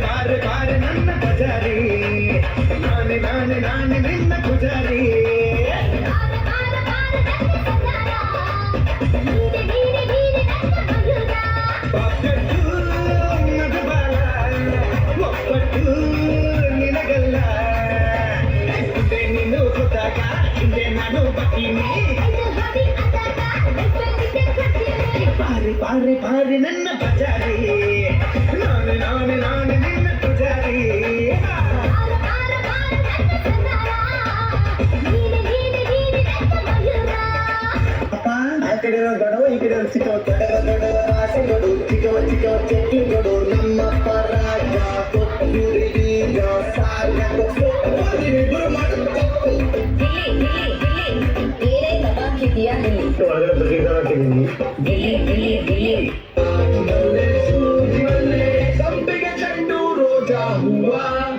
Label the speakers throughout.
Speaker 1: ಬಾರೆ ಬಾರೆ ನನ್ನ ಪೂಜಾರಿ, ನಾನೇ ನಾನೇ ನಾನೇ ನಿನ್ನ ಪೂಜಾರಿ. ಒಕ್ಕಟ್ಟು ಮಧುಬಾಲ, ಒಕ್ಕಟ್ಟು ನಿನಗಲ್ಲ. ಹಿಂದೆ ನೀನು ಹೋದಾಗ ಹಿಂದೆ ನಾನು ಬರ್ತೀನಿ. ಬಾರೆ ಬಾರೆ ಬಾರೆ ನನ್ನ ಪೂಜಾರಿ, ನಾನೇ ನಾನೇ ನಾನೇ ನಿನ್ನ ಪೂಜಾರಿ. ಆ ಕಡೆ ಗಡವ ಈ ಕಡೆ ಚಿಕ್ಕವ, ದೊಡ್ಡವ ಆಸೆ ಗಡು, ಚಿಕ್ಕವ ಚಿಕ್ಕವ ಚಟ್ಟಿ ಗಡು. ನಮ್ಮಪ್ಪ ರಾಜ ಕೊತ್ತೂರಿ ಬೀಜ ಸಾಲ ಗುರು ಮಾಡುತ್ತೆ.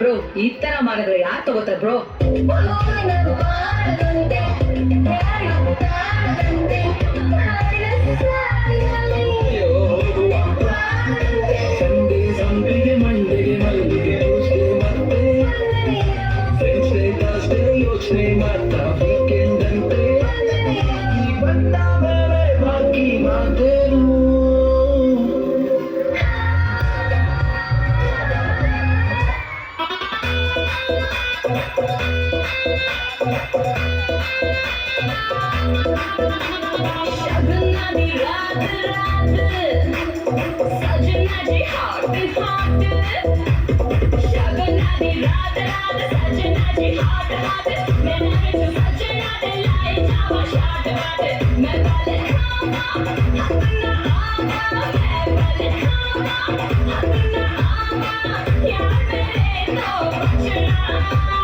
Speaker 2: ಬ್ರೋ ಈ ತರ ಮಾಡಿದ್ರೆ ಯಾರು ತಗೋತಾರೆ ಬ್ರೋ?
Speaker 1: ಸಂಡೆ ಸಂಪಿಗೆ ಮಂಡೆಗೆ ಮಲ್ಲಿಗೆ ಪೂಜೆ ಮತ್ತೆ ಫ್ರೆಂಡ್ಸ್ ಡೇ ಯೋಚನೆ ಮಾಡ್ತಾ ವೀಕೆಂಡ್ ಅಂತೆ ಈ ಬಂದ ಮೇಲೆ ಬಾಕಿ ಮಾತೇನು.
Speaker 2: शगुना दी रात रात, सजना जी हॉट हॉट. शगुना दी रात रात, सजना जी हॉट हॉट. मैं नाचे तो सजना दे लाए जावा शाट वाट. मैं वाले खावा अपना आवा, मैं वाले खावा अपना आवा. यार मेरे तो बचना